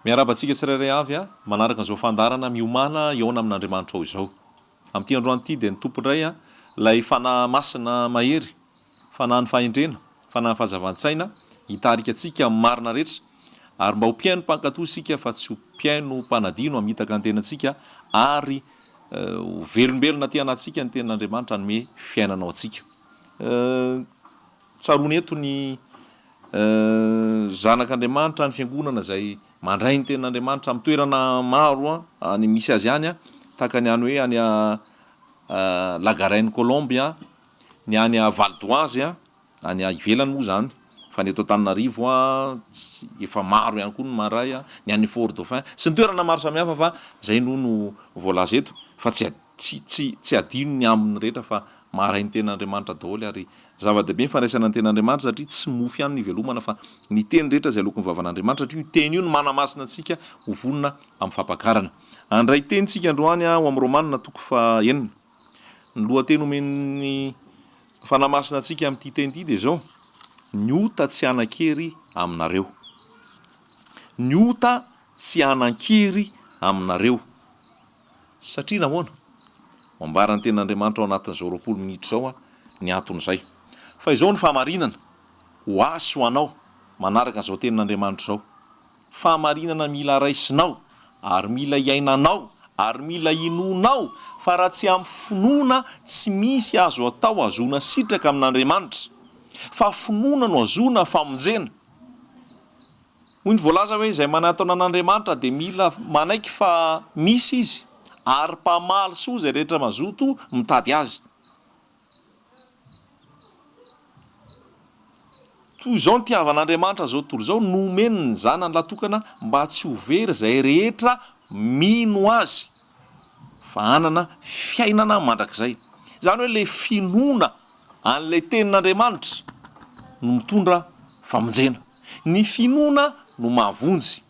miarabantsika tsirairay avy a manaraka an'izao fandarana miomana eona amin'Andriamanitra ao izao amin'ity androany ity dia ny tompondray a lay fanahy masina mahery fanahy ny fahendrena fanahy fahazavan-tsaina hitarika antsika amin'ny marina rehetra ary mba ho mpiaino mpankatoy isika fa tsy ho mpiaino mpanadino hamitaka ny tenantsika ary ho velombelona aty anatsika ny tenan'Andriamanitra hanome fiainanao atsika tsarony eto ny zanak'Andriamanitra ny fiangonana izay mandray ny tenan'Andriamanitra amin'ny toerana maro any misy azy any a tahaka ny any hoe any La Garenne Colombe a ny any Val d'Oise a any ivelany moa zany fa ny eto Antananarivo a efa maro ihany koa no maray a ny any Fort Dauphin sy ny toerana maro samihafa fa zay no voalaza eto fa tsy adino ny amin'ny rehetra fa maray ny tenan'Andriamanitra daholo ary zava-dehibe fandraisana ny tenan'Andriamanitra satria tsy mofy ihany ny velomana fa ny teny rehetra izay lokony vavan'Andriamanitra satria io teny io no manamasina antsika ho vonona amin'ny fampakarana andray tenyntsika androany ho amin'ny Romanina toko fahenina ny lohateny omen'ny fanamasina antsika amin'ity teny ity dia zao ny ota tsy hanan-kery aminareo ny ota tsy hanan-kery aminareo satria nahoana mambarany tenan'Andriamanitra ao anatin'izao 20 minitra zao a ny aton'izay fa izao ny fahamarinana ho asy ho anao manaraka an'izao tenin'Andriamanitra zao fahamarinana mila raisinao ary mila iainanao ary mila inonao fa raha tsy amin'ny finoana tsy misy azo atao azona sitraka amin'Andriamanitra fa finoana no azona famonjena hoy ny voalaza hoe izay manatona an'Andriamanitra dia mila manaiky fa misy izy ary mpamaly soa izay rehetra mazoto mitady azy toy izao ny tiavan'Andriamanitra zao tontolo izao nomeny ny zanany latokana mba tsy ho very izay rehetra mino azy fa hanana fiainana mandrakizay zany hoe le finoana an'ilay tenin'Andriamanitra no mitondra famonjena ny finoana no mahavonjy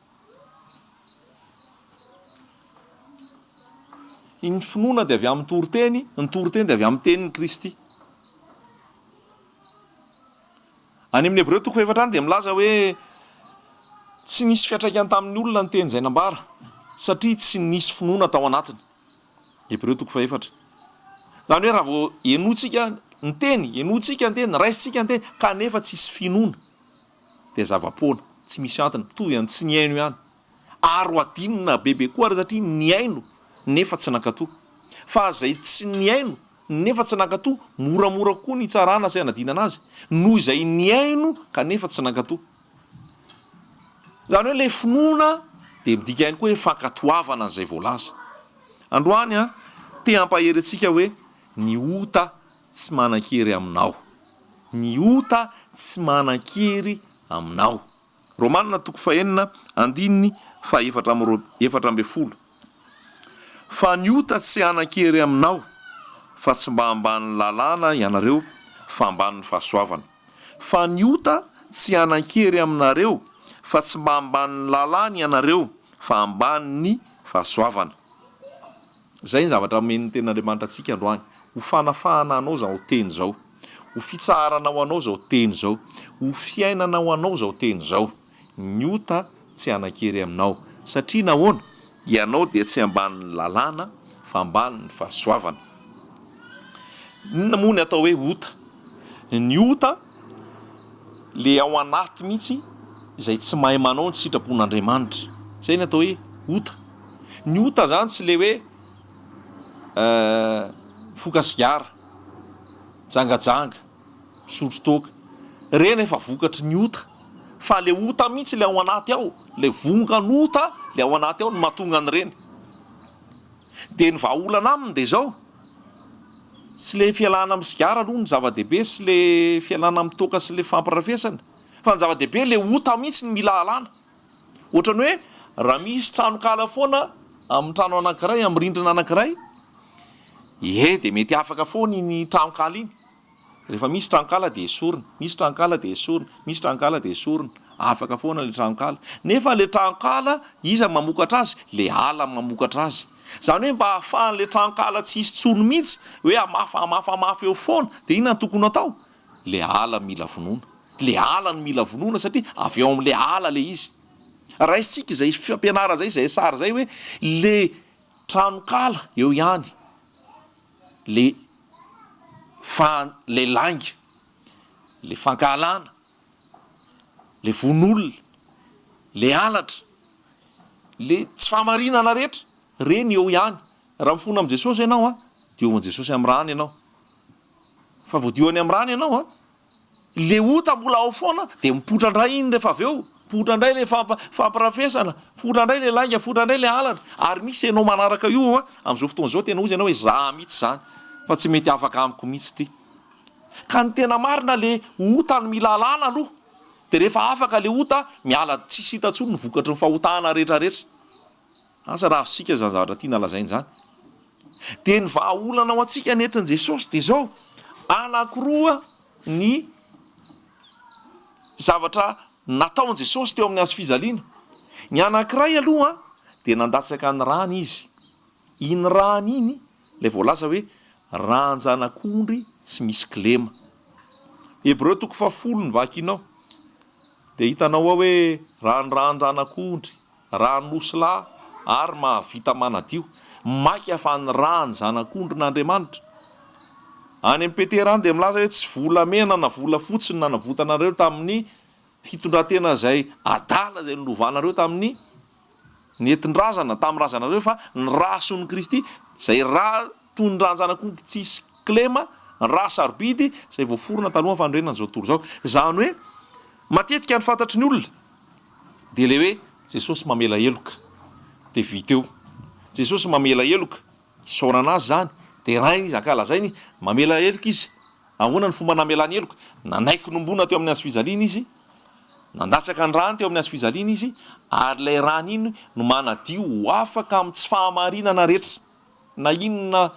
ny finoana dia avy amin'ny toroteny ny toroteny dia avy amin'ny tenin'ny Kristy any amin'ny Hebreo toko 4 dia milaza hoe tsy nisy fiantraikany tamin'ny olona ny teny izay nambara satria tsy nisy finoana tao anatiny Hebreo toko 4 zany hoe raha vao enotsika ny teny enotsika ny teny raisitsika ny teny kanefa tsisy finoana dia zava-poana tsy misy antony mitovy ihany tsy niaino ihany ary ho adinona bebe koa ary satria niaino nefa tsy nankatoa fa zay tsy niaino nefa tsy nankatoa moramora koa ny tsarana sy anadinana azy noho izay niaino kanefa tsy nankatoa zany hoe le finoana dia midika ihany koa hoe fankatoavana an'izay voalaza androany a te hampahery antsika hoe ny ota tsy manan-kery aminao ny ota tsy manan-kery aminao Romanina toko fahenina andininy fa 4:10 fa ny ota tsy hanan-kery aminao fa tsy mba ambany lalàna ianareo fa ambany fahasoavana fa ny ota tsy hanan-kery aminareo fa tsy mba ambany lalàna ianareo fa ambany ny fahasoavana zay ny zavatra men'ny tenan'Andriamanitra antsika androany ho fanafahana anao zao teny zao ho fitsaharanao anao zao teny zao ho fiainanao anao zao teny zao ny ota tsy hanan-kery aminao satria nahoana ianao dia tsy ambany lalàna fa ambany ny fahasoavana inona moa ny atao hoe ota ny ota le ao anaty mihitsy izay tsy mahay manao ny sitrapon'Andriamanitra zay ny atao hoe ota ny ota zany tsy le hoe fokasigara jangajanga sotro toaka reny efa vokatry ny ota fa le ota mihitsy le ao anaty ao le vongan'ota le ao anaty ao no mahatonga an'ireny dia ny vahaolana aminy dia zao tsy le fialana amin'ny sigara aloha ny zava-dehibe sy le fialana amin'ny toaka sy le fampirafesana fa ny zava-dehibe le ota mihitsy ny mila alana ohatrany hoe raha misy tranokala foana amin'ny trano anankiray amin'ny rindrina anankiray dia mety afaka foana ny tranokala iny rehefa misy tranokala dia esorina misy tranokala dia esorina misy tranokala dia esorina afaka foana le tranokala nefa le tranokala iza mamokatra azy le ala mamokatra azy zany hoe mba hahafahan'le tranokala tsy hisy tsony mihitsy hoe amafamafy eo foana dia inona ny tokony atao le ala mila vonoina le ala no mila vonoina satria avy eo amin'le ala le izy raha isitsika zay fampianara zay zay sara zay hoe le tranokala eo ihany le langy le fankalana le von'olona le alatra le tsy fahamarinana rehetra reny eo ihany raha mifona am' jesosy ianao a dio am' jesosy am' rany ianao fa voadioany am' rany ianao a le ota mbola ao foana de mipotra ndray iny rehefa avy eo potra ndray le famparafesana potra ndray le lainga potra ndray le alatra ary misy ianao manaraka io a am'izao fotoana zao tena ozy ianao hoe za mihitsy zany fa tsy mety afaka amiko mihitsy ty ka ny tena marina le ota ny mila alana aloha de rehefa afaka le ota miala tsisy hitantsony ny vokatry ny fahotana rehetrarehetra asa raha azosika zany zavatra tiana lazainy zany de ny vahaolana ao atsika nentin' Jesosy de zao anakiroa ny zavatra nataon' Jesosy teo amin'ny azo fijaliana ny anankiray aloha de nandatsaka ny rany izy iny rany iny le voalaza hoe ranjanak'ondry tsy misy kilema Hebreo 10 ny vakinao de hitanao ao hoe ranoranjanak'ondry ranonosolahy ary mahavita manadio maiky afan'ny rany zanak'ondry n'Andriamanitra any am' Petera any de milaza hoe tsy volamena na vola fotsiny na navotanareo tamin'ny fitondratena zay adala zay nilovanareo tamin'ny nentin-drazana tamin'ny razanareo fa ny rason'ny Kristy zay raha tondranjanak'ondry tsisy klema raha sarobidy zay voaforona taloha fandrenana zao tontolo zao zany hoe matetika ny fantatry ny olona de le hoe Jesosy mamela heloka de vita eo Jesosy mamela heloka isaorana azy zany de raha iny izy ankalazainy mamela heloka izy ahoana ny fomba namelany heloka nanaiky nombona teo amin'ny azo fijaliana izy nandatsaka ny rany teo amin'ny azo fijaliana izy ary lay rany iny no manadio ho afaka amin'ny tsy fahamarinana rehetra na inona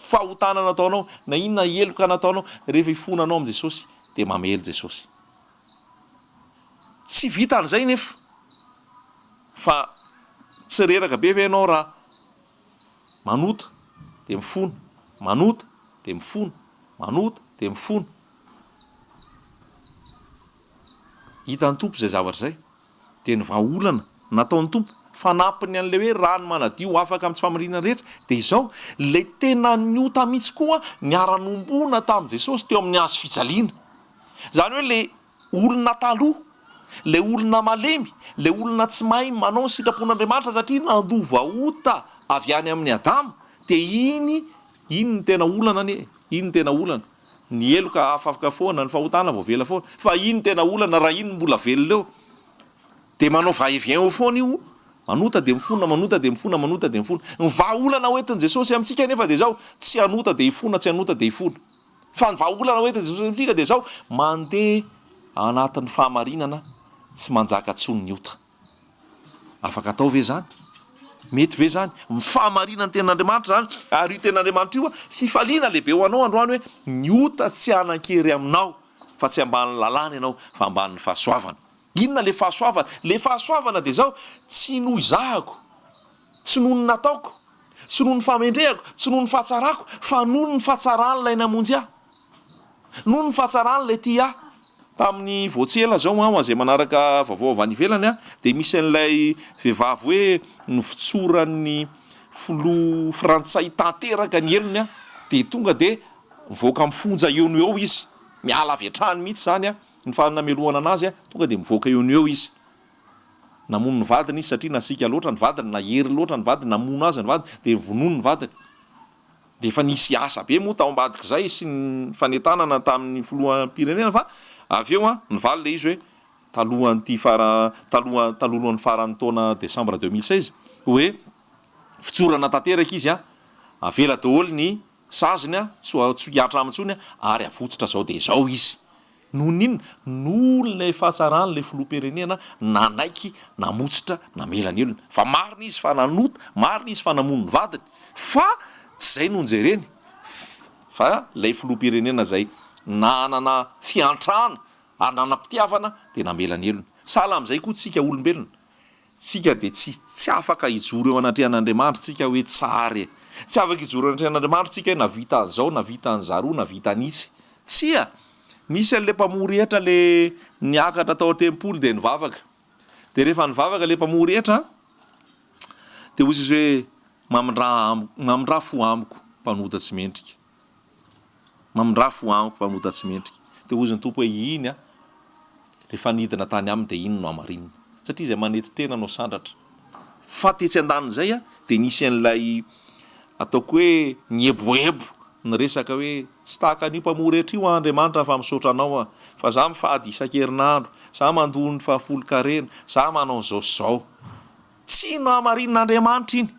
fahotana nataonao na inona heloka nataonao rehefa ifonanao am' Jesosy de mamely Jesosy tsy vitan'izay nefa fa tsy reraka be ve ianao raha manota de mifona manota de mifona manota de mifona hitan'ny tompo zay zavatra zay de ny vahaolana nataon'ny tompo fanampiny an'le hoe rano manadio afaka amin'ny tsy famarinana rehetra de izao le tena niota mihitsy koa niara-nombona tamin'i Jesosy teo amin'ny azo fijaliana zany hoe le olona taloha le olona malemy le olona tsy mahay manao ny sitrapon'Andriamanitra satria nandova ota avy any amin'ny Adama de iny ny tena olana iny ny tena olana ny heloka afaka foana ny fahotana voavela foana fa iny tena olana raha iny mbola velona eo de manao va-et-vient eo foana io manota de mifona manota de mifona manota de mifona ny vahaolana hoentin'i Jesosy amintsika nefa de zao tsy anota de ifona tsy anota de ifona fa ny vahaolana hoentin'i Jesosy amintsika de zao mandeha anatin'ny fahamarinana tsy manjaka tsony ny ota afaka atao ve zany mety ve zany mifahamarinany ten'Andriamanitra zany ary io ten'Andriamanitra io a fifaliana lehibe ho anao androany hoe ny ota tsy anankery aminao fa tsy amban'ny lalàna ianao fa amban'ny fahasoavana inona le fahasoavana de zao tsy noho izahako tsy noho ny nataoko tsy noho ny famendrehako tsy noho ny fahatsarako fa noho ny fahatsarany lay namonjy ahy noho ny fahatsarany lay ty ahy tamin'ny voatsela zao a zay manaraka vaovao avy any ivelany a de misy an'ilay vehivavy hoe nofitsoran'ny filoha frantsay tanteraka ny elony a de tonga de mivoaka mifonja eo no eo izy miala avy atrany mihitsy zany a ny fanamelohana anazy a tonga de mivoaka eo no eo izy namono ny vadiny izy satria nasika loatra ny vadiny na hery loatra ny vadiny namono azy ny vadiny de vonono ny vadiny de efa nisy asa be moa tao ambadiky zay sy ny fanetanana tamin'ny filoham-pirenena fa avy eo a ny valy le izy hoe talohalohan'ny faran'ny taona Desambra 2016 hoe fitsorana tanteraka izy a avela daholo ny saziny a tsy hiatra amintsony a ary avotsitra zao de zao izy noho n'inona noolona efahatsarany le filoham-pirenena nanaiky namotsitra namelany elona fa marina izy fa nanota marina izy fa namono ny vadiny fa tsy zay no njereny fa lay filoham-pirenena zay nanana fiantrana ary nanam-pitiavana de namelany elona sahala am'izay koa tsika olombelona tsika de tsy afaka hijoro eo anatrehan'Andriamanitra tsika hoe tsary tsy afaka hijoro eo anatrehan'Andriamanitra tsika hoe navita an'izao navita an'zaro navita anitsy tsia misy an'le mpamorehatra le niakatra tao an-tempoly de nivavaka de rehefa nivavaka le mpamoa rehetra de ozy izy hoe mamindra fo amiko mpanota tsy mendrika, mamindra fo amiko mpanota tsy mendrika. De ozy ny tompo hoe iny a rehefa nidina tany aminy de iny no amarinina, satria zay manety tena no sandratra. Fa tetsy andan'izay a de nisy an'ilay ataoko hoe nieboebo ny resaka hoe tsy tahaka an'io mpamoa rehetra io Andriamanitra fa misaotra anao a, fa za mifady isan-kerinandro, za mandony fahafolo-karena, za manao zao sy zao. Tsy no hamarinan'Andriamanitra iny,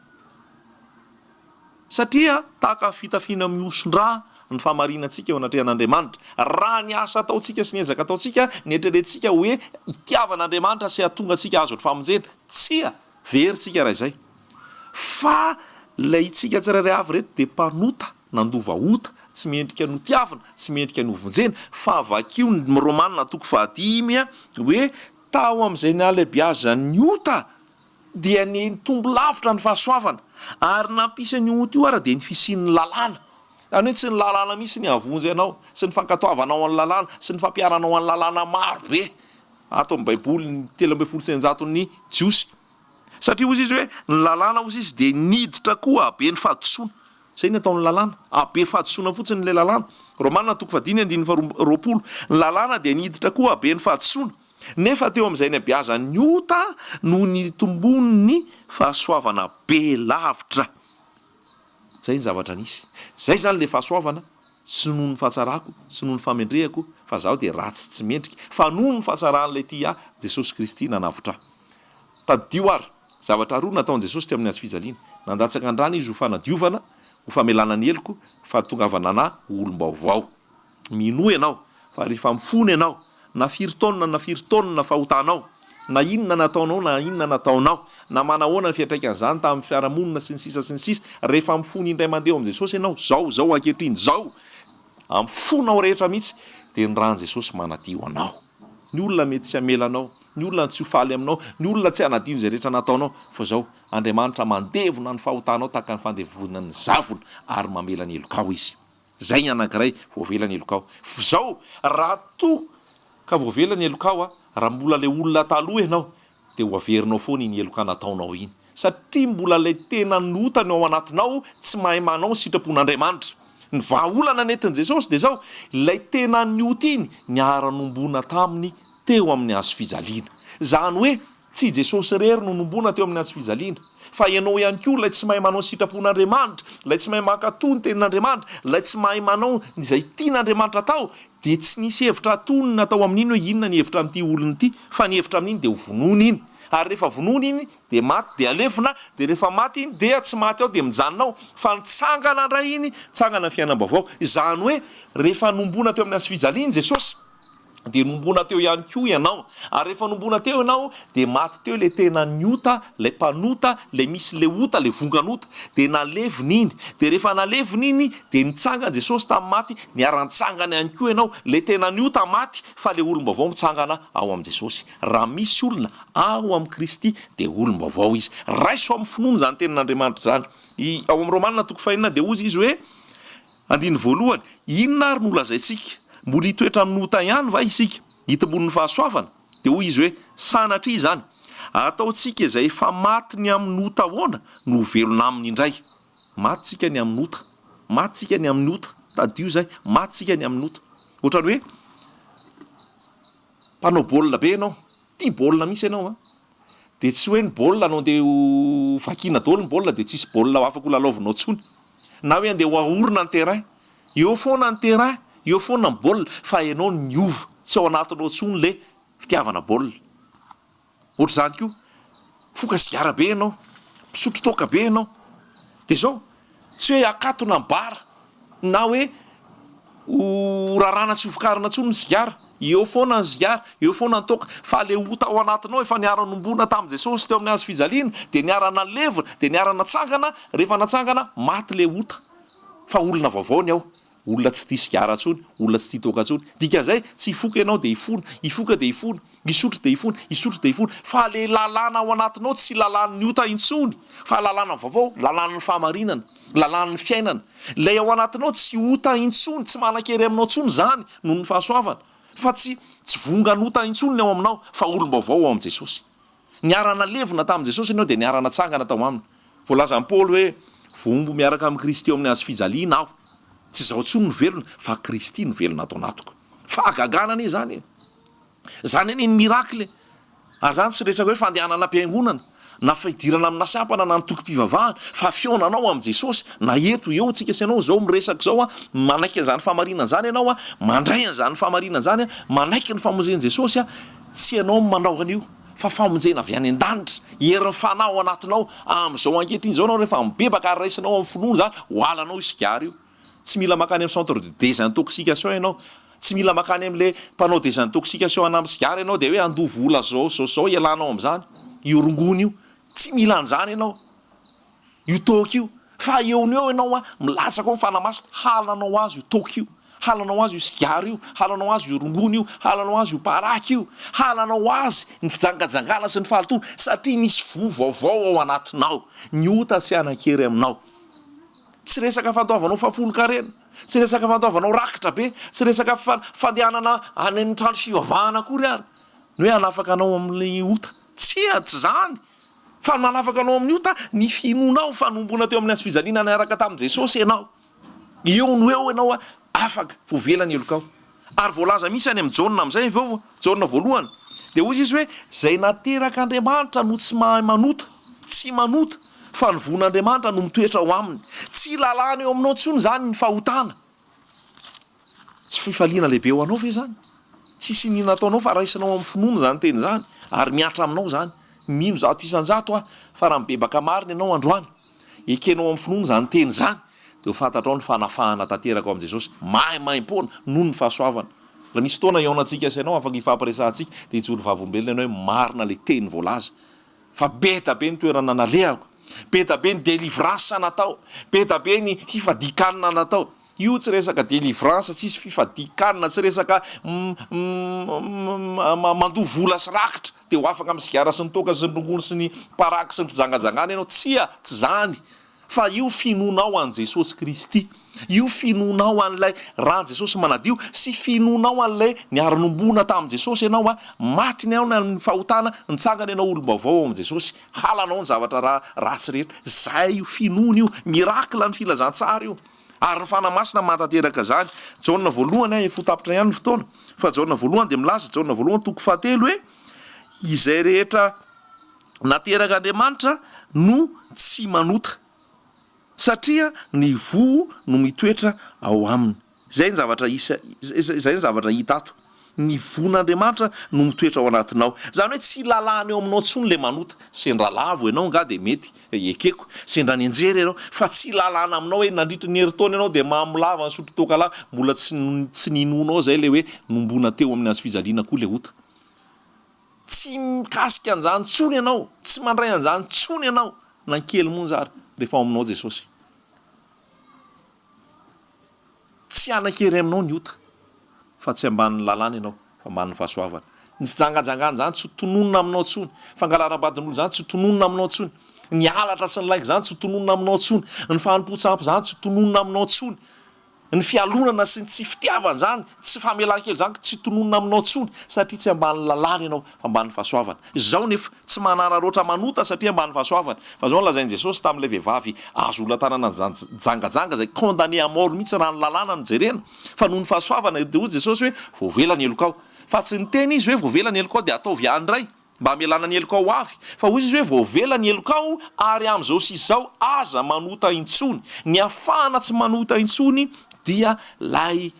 satria tahaka fitafina miosondra ny fahamarinantsika eo anatrehan'Andriamanitra. Raha ny asa ataontsika sy ny ezaka ataontsika ny eritreretintsika hoe itiavan'Andriamanitra sy hahatonga antsika azo ny famonjena, tsia veritsika raha izay. Fa lay itsika tsirairay avy reto de mpanota nandova ota, tsy mendrika no tiavana, tsy mendrika no vonjena. Fa vakio ny Romanina toko 5 hoe tao am'izay ny alebiazan'ny ota dia ny tombo lavitra ny fahasoavana, ary nampisy ny ota io ara de ny fisian'ny lalàna. Any hoe tsy ny lalàna misy ny avonjy anao, sy ny fankatoavanao amin'ny lalàna, sy ny fampiaranao amin'ny lalàna maro be. Ato amin'ny Baiboly ny 3:700-ny jiosy. Satria ozy izy hoe ny lalàna ozy izy de niditra koa abe ny fahadisoana. Zay ny ataon'ny lalàna, abe fahadisoana fotsiny le lalàna. Romanina toko 5:20, ny lalàna de niditra koa abe ny fahadisoana. Nefa teo am'izay ny abiazan'ny ota no ny tombony fahasoavana be lavitra. Zay ny zavatra nisy. Zay zany le fahasoavana, tsy noho ny fahatsarako, tsy noho ny famendrehako, fa zaho de ratsy tsy mendrika, fa noho ny fahatsarahan'ilay ty Jesosy Kristy nanavotra. Tadio ary, zavatra roa nataon'i Jesosy teo amin'ny azy fijaliana. Nandatsaka andrany izy ho fanadiovana, ho famelana ny heloko, fa tongavana na olom-baovao. Minoa ianao, fa rehefa mifony ianao, na firy taonina fahotanao, na inona nataonao, na inona nataonao, na manahoana ny fiantraikan'izany tamin'ny fiarahamonina sy ny sisa, rehefa mifony indray mandeha amin'ny Jesosy ianao, zao ankehitriny zao, amfonao rehetra mihitsy, de ny rahan'i Jesosy manadio anao. Ny olona mety tsy hamelanao, ny olona tsy ho faly aminao, ny olona tsy hanadio zay rehetra nataonao, fa zao Andriamanitra mandevona ny fahotanao tahaka ny fandevonan'ny zavona ary mamela ny elokao izy. Zay ny anankiray voavela ny elokao. Zao raha to ka voavela ny elokao raha mbola le olona taloha ianao de ho averinao foana iny eloka nataonao iny, satria mbola le tena notany ao anatinao tsy mahay manao sitrapon'Andriamanitra. Ny vahaolana nentin'i Jesosy de zao lay tena niota iny niara-nombona taminy teo amin'ny hazo fijaliana. Zany hoe tsy Jesosy rery no nombona teo amin'ny hazo fijaliana, fa ianao ihany koa lay tsy mahay manao sitrapon'Andriamanitra, lay tsy mahay mankatony tenin'Andriamanitra, lay tsy mahay manao izay tian'Andriamanitra atao, de tsy nisy hevitra atony natao amin'iny hoe inona ny hevitra amin'ity olona ity, fa ny hevitra amin'iny de ho vonoina iny. Ary rehefa vonoina iny de maty de alefina, de rehefa maty iny de tsy maty ao de mijanonao, fa nitsangana indray iny, tsangana fiainam-baovao. Izany hoe rehefa nombona teo amin'ny hazo fijaliana Jesosy de nombona teo ihany koa ianao, ary rehefa nombona teo ianao de maty teo le tena niota, le mpanota, le misy le ota, le vonganota, de nalevina iny, de rehefa nalevina iny de nitsangana Jesosy tamin'ny maty, niara-nitsangana ihany koa ianao, le tena niota maty, fa le olom-baovao mitsangana ao am' Jesosy. Raha misy olona ao am' Kristy de olom-baovao izy. Raiso amin'ny finoana zany tenin'Andriamanitra zany. Ao am' Romanina toko 5 de ozy izy hoe 1:1, inona ary no lazaitsika? Mbola hitoetra amin'ny ota ihany va isika, hitombon'ny fahasoavana? De hoy izy hoe sanatria zany, ataontsika izay efa maty ny amin'ny ota ahoana no velona aminy indray. Maty tsika ny amin'ny ota, maty tsika ny amin'ny ota, tadio zay, maty tsika ny amin'ny ota. Ohatrany hoe mpanao baolina be ianao, tia baolina misy ianao de tsy hoe ny baolina anao andeha ho vakiana daholo ny baolina de tsisy baolina afaka ho lalaovinao tsony, na hoe andeha ho ahorona ny terrain, eo foana ny terrain, eo foana ny baolina, fa ianao ny miova, tsy ao anatinao tsony le fitiavana baolina. Ohatra zany koa, foka sigara be ianao, misotro toaka be ianao, de zao tsy hoe akatona ny bara, na hoe ho rarana tsy hovokarina tsony ny sigara, eo foana ny sigara, eo foana ny toaka, fa le ota ao anatinao efa niara-nombona tamin'i Jesosy teo amin'ny hazo fijaliana, de niara-nalevina, de niara-natsangana, rehefa natsangana maty le ota, fa olona vaovao ny ao, olona tsy tia sigara tsony, olona tsy tia toaka tsony. Dikan'izay tsy hifoka ianao de hifona, hifoka de hifona, hisotro de hifona, hisotro de hifona, fa le lalàna ao anatinao tsy lalàn'ny ota intsony, fa lalàna vaovao, lalàn'ny fahamarinana, lalàn'ny fiainana. Lay ao anatinao tsy ota intsony, tsy manan-kery aminao tsony zany noho ny fahasoavana, fa tsy vongan'ota intsony ny ao aminao, fa olom-baovao ao am' Jesosy. niarana levona tamin'i Jesosy ianao dia niarana tsangana tao aminy. Voalaza Paoly hoe vombo miaraka amin'ny Kristy eo amin'ny hazo fijaliana aho. Tsy izao ntsony no velona fa Kristy no velona atao anatiko. Fahagagana anie zany. Zany anie ny mirakle. Zany tsy resaka hoe fandehanana am-piangonana na fidirana amina sampana na nytokom-pivavahana fa fionanao amin'i Jesosy na eto eo tsika sy ianao zao miresaka zao manaiky an'izany famarinana zany ianao mandray an'izany famarinana zany manaiky ny famonjen'i Jesosy tsy ianao manao an'io fa famonjena avy any an-danitra herin'ny fanao anatinao amin'izao ankehitriny zao anao rehefa mibebaka ary raisinao amin'ny finoana zany hoalanao isigary io. Tsy mila makany amin'ny centre de désintoxication ianao. Tsy mila makany amin'le mpanao désintoxication ana amin'ny sigara ianao dia hoe andovo ola zao ialanao amin'izany. Io rongony io tsy mila an'izany ianao. Io toka io fa eo ny eo ianao milatsaka ao ny fanamasina halanao azy io toka io. Halanao azy io sigara io, halanao azy io rongony io, halanao azy io paraky io, halanao azy ny fijangajangana sy ny fahalitoana satria nisy vo vaovao ao anatinao. Ny ota sy anakery aminao. Tsy resaka fandoavanao fafolo-karena, tsy resaka fandoavanao rakitra be, tsy resaka fandehanana any amin'ny trano fivavahana akory ary. Ny hoe hanafaka anao amin'ny ota. Tsy zany. Fa manafaka anao amin'ny ota ny finonao fanombona teo amin'ny hazo fijaliana niaraka tamin'i Jesosy ianao. Eo no eo ianao afaka voavelany elokao. Ary voalaza misy any amin'ny Jaona amin'izay Jaona voalohany dia hoy izy hoe zay nateraka Andriamanitra no tsy mahay manota, tsy manota fa ny von'Andriamanitra no mitoetra ao aminy. Tsy lalàna eo aminao intsony zany ny fahotana. Tsy fifaliana lehibe ho anao ve zany? Tsisy nina ataonao fa raisinao amin'ny finoana zany teny zany ary miatra aminao zany. Mino zato isan-jato fa raha mibebaka marina ianao androany ekenao amin'ny finoana zany teny zany dia ho fantatrao ny fanafahana tanteraka ao amin'i Jesosy maimaimpona noho ny fahasoavana. Raha misy fotoana ionantsika sy ianao afaka ifampiresahantsika dia hijoro vavolombelona ianao hoe marina le teny voalaza. Fa beta be ny toerana nalehako, beta be ny délivrance natao, beta be ny fifadikanina natao. Io tsy resaka délivrance, tsisy fifadikanina, tsy resaka mandovo vola sy rakitra dia ho afaka amin'ny sigara sy ny toka sy ny rongony sy ny paraky sy ny fijangajangana ianao. Tsy zany. Fa io finonao an' Jesosy Kristy. Io finonao an'ilay raha Jesosy manadio sy finonao an'ilay niara-nombona tamin'i Jesosy ianao maty ny ao ny fahotana, nitsangana ianao olom-baovao amin'i Jesosy. Halanao ny zavatra ratsy rehetra. Zay io finoana io, mirakla ny filazantsara io. Ary ny fanamasina mahatanteraka zany. Jaona voalohany efa tapitra ihany ny fotoana. Fa Jaona voalohany dia milaza Jaona voalohany toko 7 hoe izay rehetra nateraka Andriamanitra no tsy manota. Satria ny vo no mitoetra ao aminy. Zay ny zavatra hita ato. Ny von'Andriamanitra no mitoetra ao anatinao. Zany hoe tsy lalàna eo aminao intsony le manota. Sendra lavo ianao nga dia mety ekeko. Sendra ny anjery ianao fa tsy lalàna aminao hoe nandritra ny herintaona ianao dia mamolava ny sotro toka lava mbola tsy ninonao zay le hoe nombona teo amin'ny hazo fijaliana koa le ota. Tsy mikasika an'izany tsony ianao, tsy mandray an'izany tsony ianao nankely moa zary rehefa ao aminao Jesosy. Tsy anakery aminao ny ota fa tsy ambanin'ny lalàna ianao fa ambanin'ny fahasoavana. Ny fijangajangana zany tsy tononona aminao tsony. Fangalaram-badin'olo zany tsy tononona aminao tsony. Ny halatra sy ny laiky zany tsy tononona aminao tsony. Ny fanompo-tsampy zany tsy tononona aminao tsony. Ny fialonana sy ny tsy fitiavana zany, tsy famelan-kely zany tsy tononona aminao tsony satria tsy ambanin'ny lalàna ianao fa ambanin'ny fahasoavana. Izao nefa tsy manararoatra manota satria ambanin'ny fahasoavana. Fa zao lazain'i Jesosy tamin'ilay vehivavy azo ola-tanana zany jangajanga zay condamné à mort mihitsy raha ny lalàna no jerena. Fa noho ny fahasoavana dia hoy Jesosy hoe voavela ny elokao. Fa tsy niteny izy hoe voavela ny elokao dia ataovy andray mba hamelana ny elokao avy. Fa hoy izy hoe voavela ny elokao ary amin'izao sy izao aza manota intsony. Ny afahana tsy manota intsony dia lay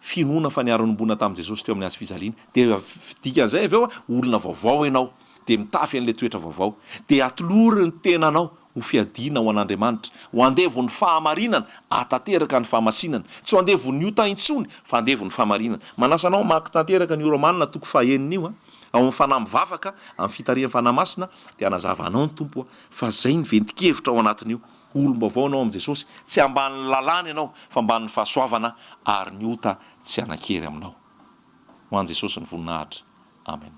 finoana fa niara-nombona tamin'i Jesosy teo amin'ny hazo fijaliana. Dia dikan'izay avy eo olona vaovao ianao dia mitafy an'ilay toetra vaovao dia atolory ny tenanao ho fiadiana ho an'Andriamanitra, ho andevo ny fahamarinana atanteraka ny fahamasinana, tsy ho andevo ny ota intsony fa andevo ny fahamarinana. Manasanao maky tanteraka ny Romanina toko 9 io ao amin'ny fanahy mivavaka amin'ny fitarihan'ny fanahy masina dia anazava anao ny tompo fa zay ny ventikevitra ao anatin'io. Olom-baovao anao amin'i Jesosy, tsy ambanin'ny lalàna ianao fa ambanin'ny fahasoavana ary ny ota tsy anakery aminao. Ho an'i Jesosy ny voninahitra. Amen.